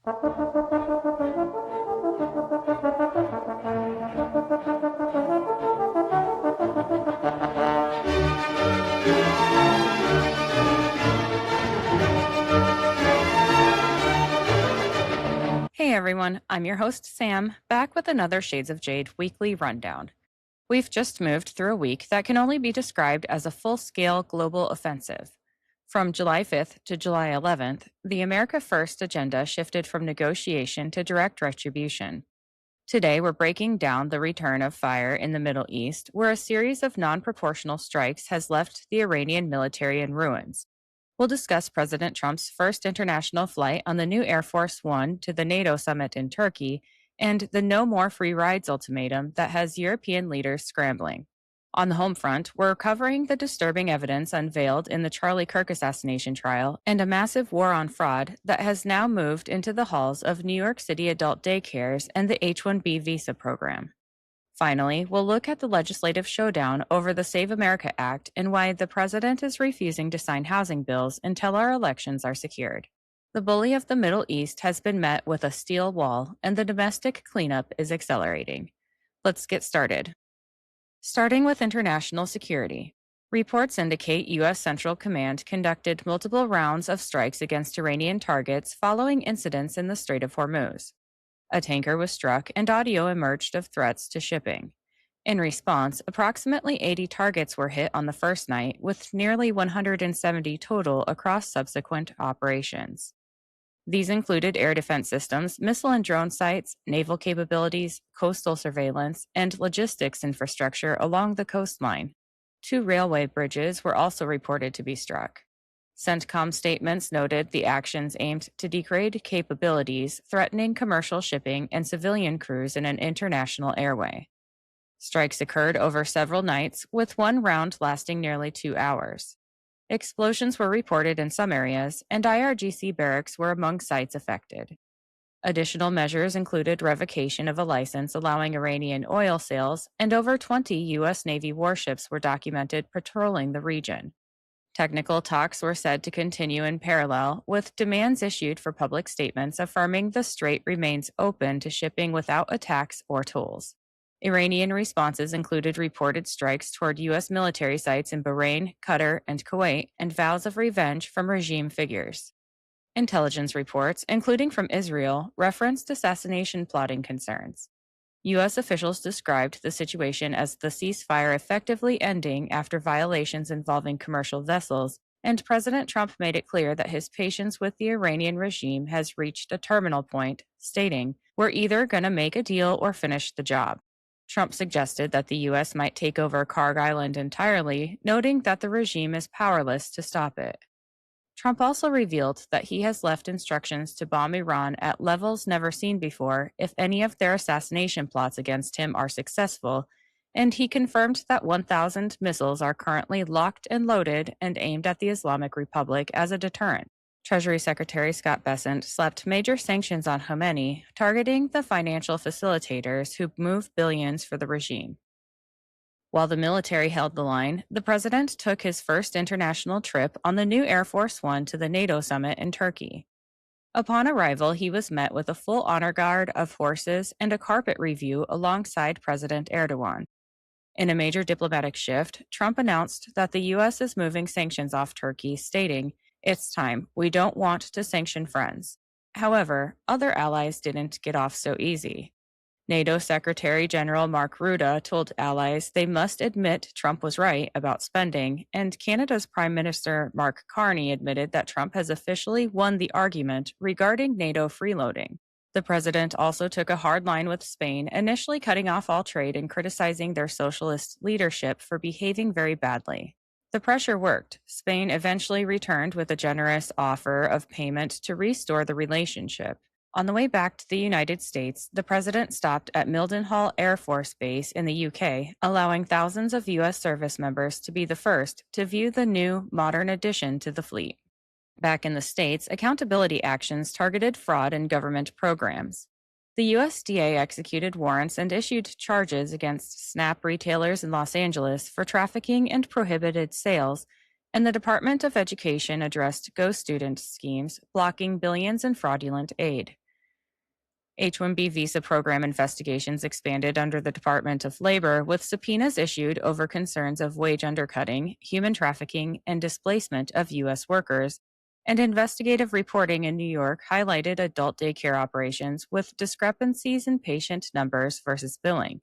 Hey everyone, I'm your host Sam, back with another Shades of Jade weekly rundown. We've just moved through a week that can only be described as a full scale global offensive. From July 5th to July 11th, the America First agenda shifted from negotiation to direct retribution. Today, we're breaking down the return of fire in the Middle East, where a series of non proportional strikes has left the Iranian military in ruins. We'll discuss President Trump's first international flight on the new Air Force One to the NATO summit in Turkey and the no more free rides ultimatum that has European leaders scrambling. On the home front, we're covering the disturbing evidence unveiled in the Charlie Kirk assassination trial and a massive war on fraud that has now moved into the halls of New York City adult daycares and the H-1B visa program. Finally, we'll look at the legislative showdown over the Save America Act and why the president is refusing to sign housing bills until our elections are secured. The bully of the Middle East has been met with a steel wall, and the domestic cleanup is accelerating. Let's get started. Starting with international security. Reports indicate U.S. Central Command conducted multiple rounds of strikes against Iranian targets following incidents in the Strait of Hormuz. A tanker was struck and audio emerged of threats to shipping. In response, approximately 80 targets were hit on the first night, with nearly 170 total across subsequent operations. These included air defense systems, missile and drone sites, naval capabilities, coastal surveillance, and logistics infrastructure along the coastline. 2 railway bridges were also reported to be struck. CENTCOM statements noted the actions aimed to degrade capabilities, threatening commercial shipping and civilian crews in an international airway. Strikes occurred over several nights, with one round lasting nearly 2 hours. Explosions were reported in some areas, and IRGC barracks were among sites affected. Additional measures included revocation of a license allowing Iranian oil sales, and over 20 U.S. Navy warships were documented patrolling the region. Technical talks were said to continue in parallel, with demands issued for public statements affirming the strait remains open to shipping without attacks or tolls. Iranian responses included reported strikes toward U.S. military sites in Bahrain, Qatar, and Kuwait, and vows of revenge from regime figures. Intelligence reports, including from Israel, referenced assassination plotting concerns. U.S. officials described the situation as the ceasefire effectively ending after violations involving commercial vessels, and President Trump made it clear that his patience with the Iranian regime has reached a terminal point, stating, "We're either going to make a deal or finish the job." Trump suggested that the U.S. might take over Karg Island entirely, noting that the regime is powerless to stop it. Trump also revealed that he has left instructions to bomb Iran at levels never seen before if any of their assassination plots against him are successful, and he confirmed that 1,000 missiles are currently locked and loaded and aimed at the Islamic Republic as a deterrent. Treasury Secretary Scott Bessent slapped major sanctions on Khomeini, targeting the financial facilitators who move billions for the regime. While the military held the line, the president took his first international trip on the new Air Force One to the NATO summit in Turkey. Upon arrival, he was met with a full honor guard of horses and a carpet review alongside President Erdogan. In a major diplomatic shift, Trump announced that the U.S. is moving sanctions off Turkey, stating, "It's time. We don't want to sanction friends." However, other allies didn't get off so easy. NATO Secretary General Mark Rutte told allies they must admit Trump was right about spending, and Canada's Prime Minister Mark Carney admitted that Trump has officially won the argument regarding NATO freeloading. The president also took a hard line with Spain, initially cutting off all trade and criticizing their socialist leadership for behaving very badly. The pressure worked. Spain eventually returned with a generous offer of payment to restore the relationship. On the way back to the United States, the president stopped at Mildenhall Air Force Base in the UK, allowing thousands of U.S. service members to be the first to view the new, modern addition to the fleet. Back in the States, accountability actions targeted fraud in government programs. The USDA executed warrants and issued charges against SNAP retailers in Los Angeles for trafficking and prohibited sales, and the Department of Education addressed Go Student schemes, blocking billions in fraudulent aid. H-1B visa program investigations expanded under the Department of Labor, with subpoenas issued over concerns of wage undercutting, human trafficking, and displacement of U.S. workers. And investigative reporting in New York highlighted adult daycare operations with discrepancies in patient numbers versus billing.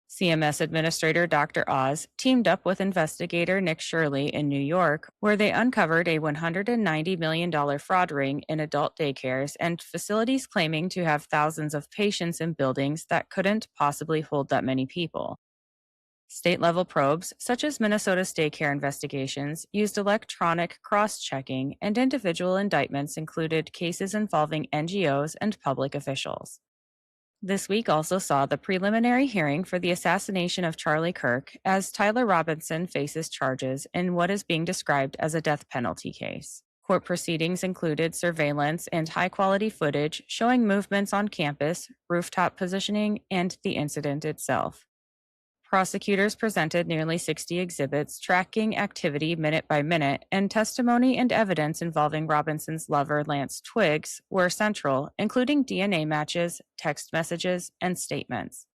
CMS Administrator Dr. Oz teamed up with investigator Nick Shirley in New York, where they uncovered a $190 million fraud ring in adult daycares and facilities claiming to have thousands of patients in buildings that couldn't possibly hold that many people. State level probes, such as Minnesota's daycare investigations, used electronic cross checking, and individual indictments included cases involving NGOs and public officials. This week also saw the preliminary hearing for the assassination of Charlie Kirk as Tyler Robinson faces charges in what is being described as a death penalty case. Court proceedings included surveillance and high-quality footage showing movements on campus, rooftop positioning, and the incident itself. Prosecutors presented nearly 60 exhibits tracking activity minute by minute, and testimony and evidence involving Robinson's lover, Lance Twiggs, were central, including DNA matches, text messages, and statements.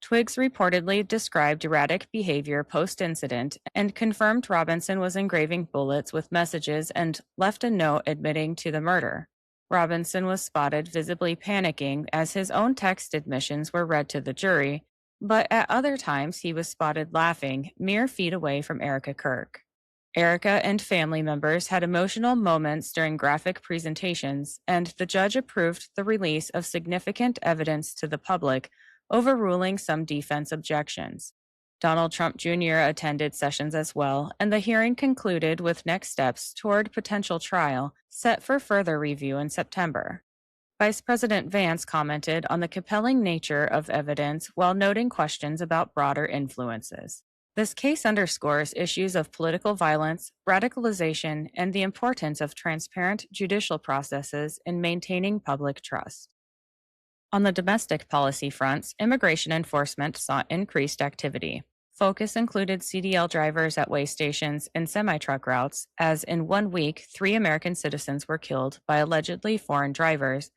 Twiggs reportedly described erratic behavior post-incident and confirmed Robinson was engraving bullets with messages and left a note admitting to the murder. Robinson was spotted visibly panicking as his own text admissions were read to the jury, but at other times he was spotted laughing mere feet away from Erica Kirk. Erica and family members had emotional moments during graphic presentations, and the judge approved the release of significant evidence to the public, overruling some defense objections. Donald Trump Jr. attended sessions as well, and the hearing concluded with next steps toward potential trial, set for further review in September. Vice President Vance commented on the compelling nature of evidence while noting questions about broader influences. This case underscores issues of political violence, radicalization, and the importance of transparent judicial processes in maintaining public trust. On the domestic policy fronts, immigration enforcement saw increased activity. Focus included CDL drivers at way stations and semi-truck routes, as in 1 week, 3 American citizens were killed by allegedly foreign drivers,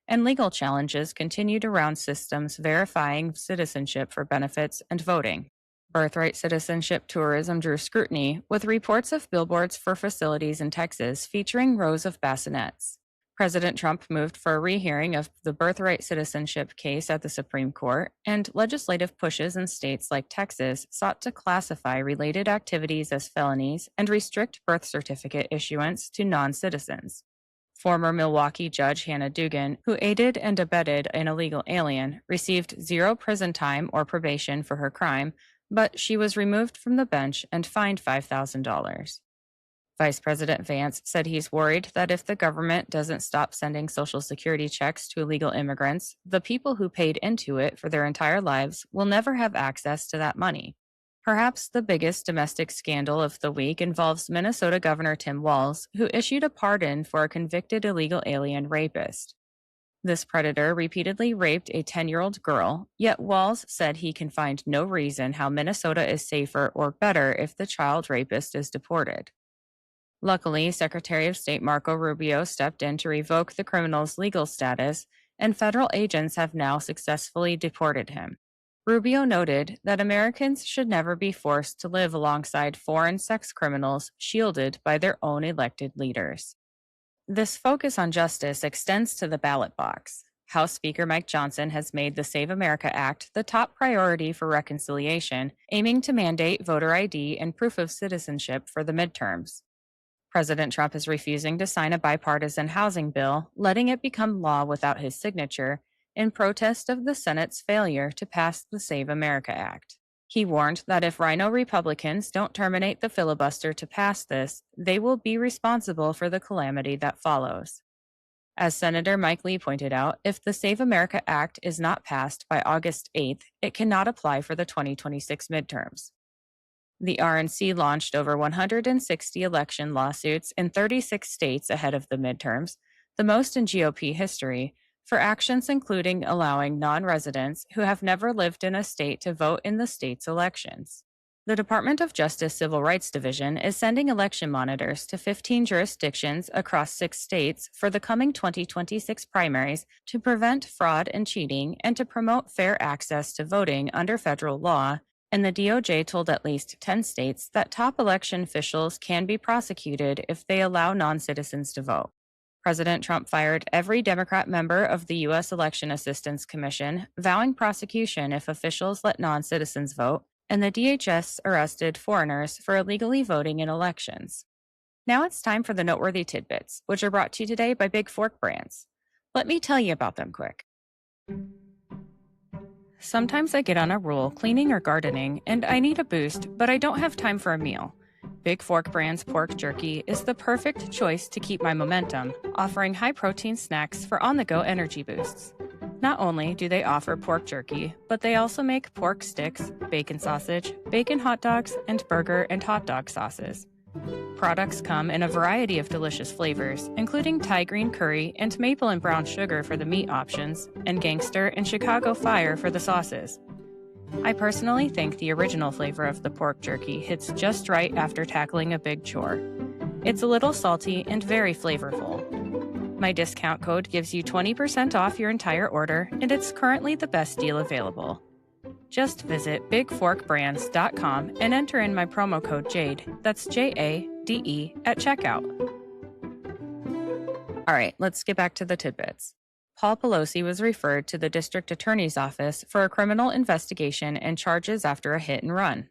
and legal challenges continued around systems verifying citizenship for benefits and voting. Birthright citizenship tourism drew scrutiny, with reports of billboards for facilities in Texas featuring rows of bassinets. President Trump moved for a rehearing of the birthright citizenship case at the Supreme Court, and legislative pushes in states like Texas sought to classify related activities as felonies and restrict birth certificate issuance to non-citizens. Former Milwaukee Judge Hannah Dugan, who aided and abetted an illegal alien, received 0 prison time or probation for her crime, but she was removed from the bench and fined $5,000. Vice President Vance said he's worried that if the government doesn't stop sending Social Security checks to illegal immigrants, the people who paid into it for their entire lives will never have access to that money. Perhaps the biggest domestic scandal of the week involves Minnesota Governor Tim Walz, who issued a pardon for a convicted illegal alien rapist. This predator repeatedly raped a 10-year-old girl, yet Walz said he can find no reason how Minnesota is safer or better if the child rapist is deported. Luckily, Secretary of State Marco Rubio stepped in to revoke the criminal's legal status, and federal agents have now successfully deported him. Rubio noted that Americans should never be forced to live alongside foreign sex criminals shielded by their own elected leaders. This focus on justice extends to the ballot box. House Speaker Mike Johnson has made the Save America Act the top priority for reconciliation, aiming to mandate voter ID and proof of citizenship for the midterms. President Trump is refusing to sign a bipartisan housing bill, letting it become law without his signature, in protest of the Senate's failure to pass the Save America Act. He warned that if Rhino Republicans don't terminate the filibuster to pass this, they will be responsible for the calamity that follows. As Senator Mike Lee pointed out, if the Save America Act is not passed by August 8th, it cannot apply for the 2026 midterms. The RNC launched over 160 election lawsuits in 36 states ahead of the midterms, the most in GOP history, for actions including allowing non-residents who have never lived in a state to vote in the state's elections. The Department of Justice Civil Rights Division is sending election monitors to 15 jurisdictions across 6 states for the coming 2026 primaries to prevent fraud and cheating and to promote fair access to voting under federal law. And the DOJ told at least 10 states that top election officials can be prosecuted if they allow non citizens to vote. President Trump fired every Democrat member of the U.S. Election Assistance Commission, vowing prosecution if officials let non citizens vote, and the DHS arrested foreigners for illegally voting in elections. Now it's time for the noteworthy tidbits, which are brought to you today by Big Fork Brands. Let me tell you about them quick. Sometimes I get on a roll cleaning or gardening, and I need a boost, but I don't have time for a meal. Big Fork Brand's pork jerky is the perfect choice to keep my momentum, offering high-protein snacks for on-the-go energy boosts. Not only do they offer pork jerky, but they also make pork sticks, bacon sausage, bacon hot dogs, and burger and hot dog sauces. Products come in a variety of delicious flavors, including Thai green curry and maple and brown sugar for the meat options, and gangster and Chicago fire for the sauces. I personally think the original flavor of the pork jerky hits just right after tackling a big chore. It's a little salty and very flavorful. My discount code gives you 20% off your entire order, and it's currently the best deal available. Just visit bigforkbrands.com and enter in my promo code JADE, that's JADE, at checkout. All right, let's get back to the tidbits. Paul Pelosi was referred to the district attorney's office for a criminal investigation and charges after a hit and run.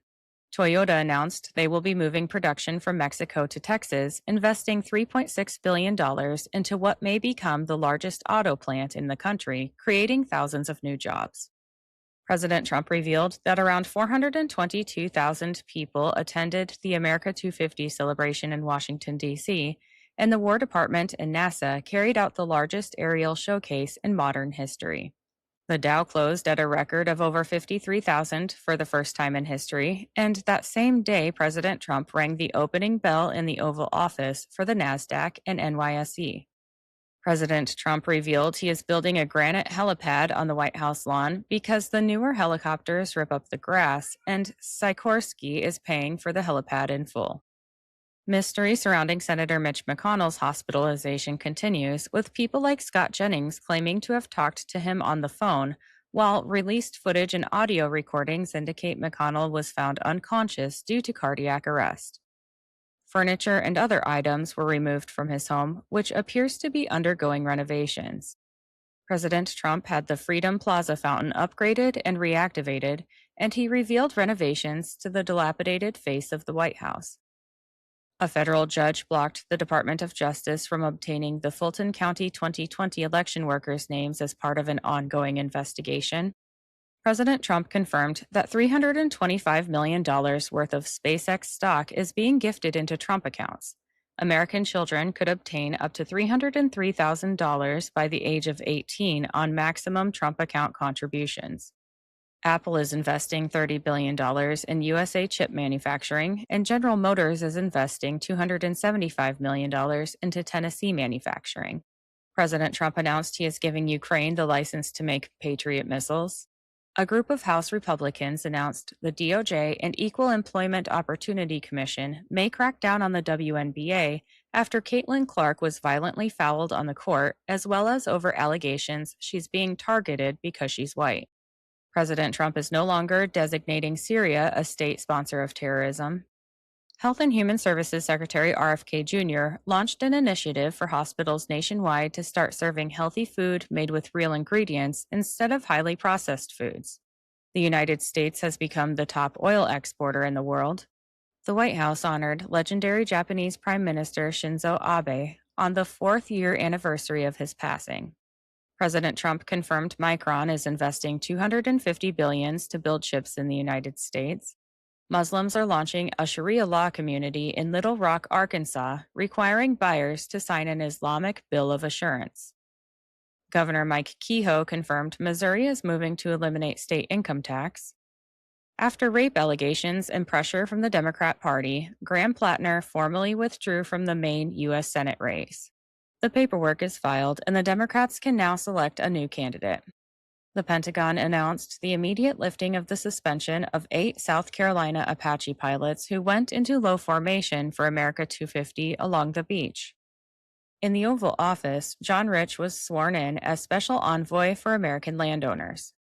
Toyota announced they will be moving production from Mexico to Texas, investing $3.6 billion into what may become the largest auto plant in the country, creating thousands of new jobs. President Trump revealed that around 422,000 people attended the America 250 celebration in Washington, D.C., and the War Department and NASA carried out the largest aerial showcase in modern history. The Dow closed at a record of over 53,000 for the first time in history, and that same day, President Trump rang the opening bell in the Oval Office for the NASDAQ and NYSE. President Trump revealed he is building a granite helipad on the White House lawn because the newer helicopters rip up the grass, and Sikorsky is paying for the helipad in full. Mystery surrounding Senator Mitch McConnell's hospitalization continues, with people like Scott Jennings claiming to have talked to him on the phone, while released footage and audio recordings indicate McConnell was found unconscious due to cardiac arrest. Furniture and other items were removed from his home, which appears to be undergoing renovations. President Trump had the Freedom Plaza fountain upgraded and reactivated, and he revealed renovations to the dilapidated face of the White House. A federal judge blocked the Department of Justice from obtaining the Fulton County 2020 election workers' names as part of an ongoing investigation. President Trump confirmed that $325 million worth of SpaceX stock is being gifted into Trump accounts. American children could obtain up to $303,000 by the age of 18 on maximum Trump account contributions. Apple is investing $30 billion in USA chip manufacturing, and General Motors is investing $275 million into Tennessee manufacturing. President Trump announced he is giving Ukraine the license to make Patriot missiles. A group of House Republicans announced the DOJ and Equal Employment Opportunity Commission may crack down on the WNBA after Caitlin Clark was violently fouled on the court, as well as over allegations she's being targeted because she's white. President Trump is no longer designating Syria a state sponsor of terrorism. Health and Human Services Secretary RFK Jr. launched an initiative for hospitals nationwide to start serving healthy food made with real ingredients instead of highly processed foods. The United States has become the top oil exporter in the world. The White House honored legendary Japanese Prime Minister Shinzo Abe on the 4th-year anniversary of his passing. President Trump confirmed Micron is investing $250 billion to build chips in the United States. Muslims are launching a Sharia law community in Little Rock, Arkansas, requiring buyers to sign an Islamic Bill of Assurance. Governor Mike Kehoe confirmed Missouri is moving to eliminate state income tax. After rape allegations and pressure from the Democrat Party, Graham Plattner formally withdrew from the Maine U.S. Senate race. The paperwork is filed, and the Democrats can now select a new candidate. The Pentagon announced the immediate lifting of the suspension of 8 South Carolina Apache pilots who went into low formation for America 250 along the beach. In the Oval Office, John Rich was sworn in as Special Envoy for American Landowners.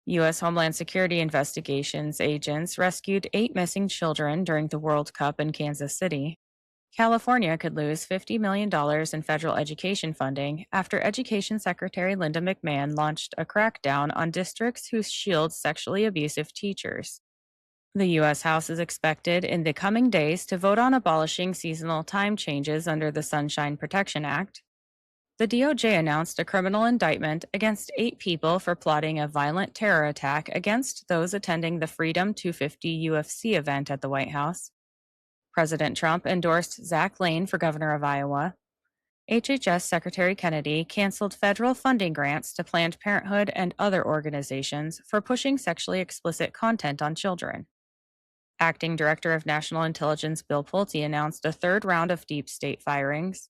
U.S. Homeland Security investigations agents rescued 8 missing children during the World Cup in Kansas City. California could lose $50 million in federal education funding after Education Secretary Linda McMahon launched a crackdown on districts who shield sexually abusive teachers. The U.S. House is expected in the coming days to vote on abolishing seasonal time changes under the Sunshine Protection Act. The DOJ announced a criminal indictment against 8 people for plotting a violent terror attack against those attending the Freedom 250 UFC event at the White House. President Trump endorsed Zach Lane for governor of Iowa. HHS Secretary Kennedy canceled federal funding grants to Planned Parenthood and other organizations for pushing sexually explicit content on children. Acting Director of National Intelligence Bill Pulte announced a third round of deep state firings.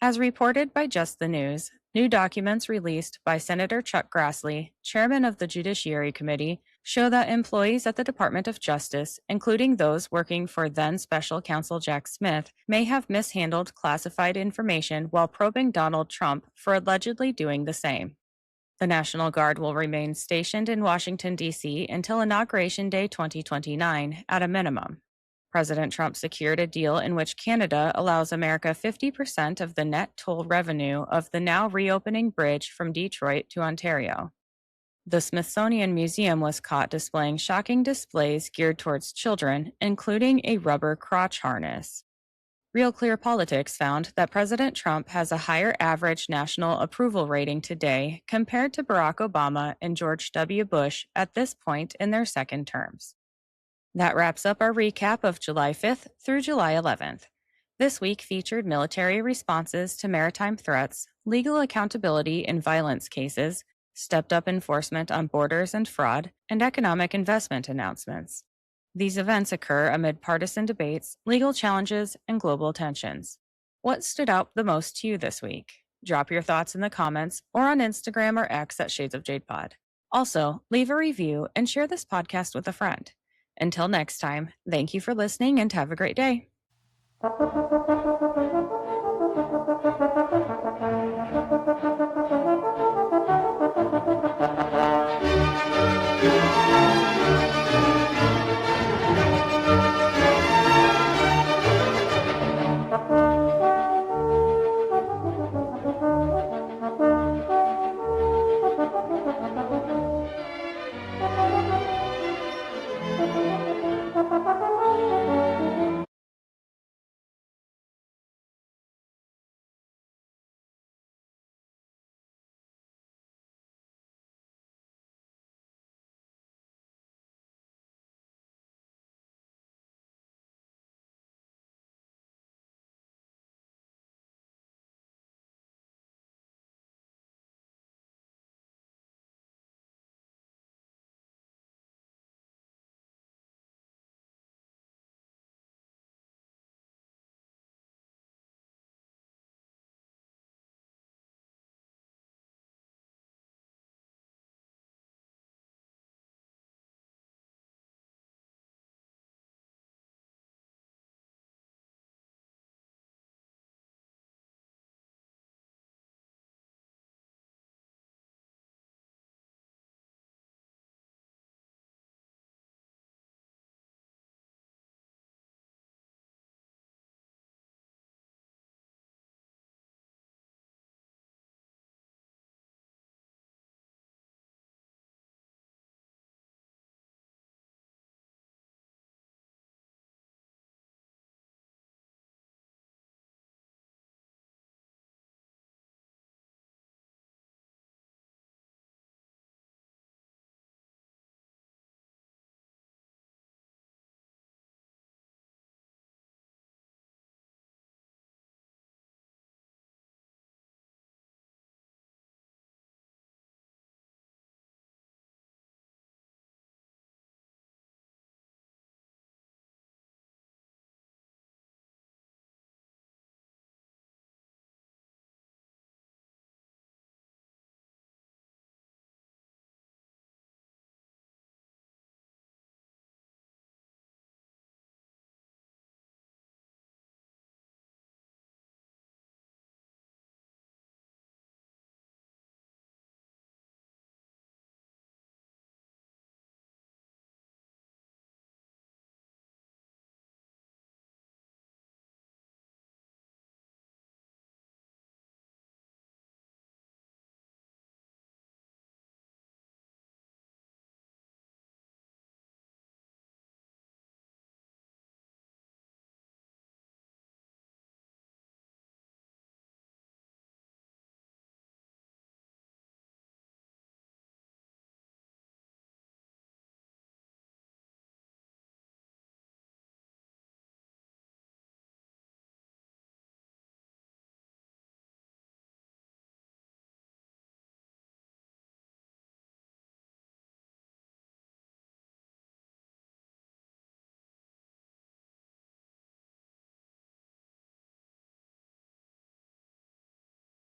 As reported by Just the News, new documents released by Senator Chuck Grassley, chairman of the Judiciary Committee, show that employees at the Department of Justice, including those working for then Special Counsel Jack Smith, may have mishandled classified information while probing Donald Trump for allegedly doing the same. The National Guard will remain stationed in Washington, D.C. until Inauguration Day 2029 at a minimum. President Trump secured a deal in which Canada allows America 50% of the net toll revenue of the now reopening bridge from Detroit to Ontario. The Smithsonian Museum was caught displaying shocking displays geared towards children, including a rubber crotch harness. Real Clear Politics found that President Trump has a higher average national approval rating today compared to Barack Obama and George W. Bush at this point in their second terms. That wraps up our recap of July 5th through July 11th. This week featured military responses to maritime threats, legal accountability in violence cases, stepped-up enforcement on borders and fraud, and economic investment announcements. These events occur amid partisan debates, legal challenges, and global tensions. What stood out the most to you this week? Drop your thoughts in the comments or on Instagram or X at Shades of Jade Pod. Also, leave a review and share this podcast with a friend. Until next time, thank you for listening and have a great day.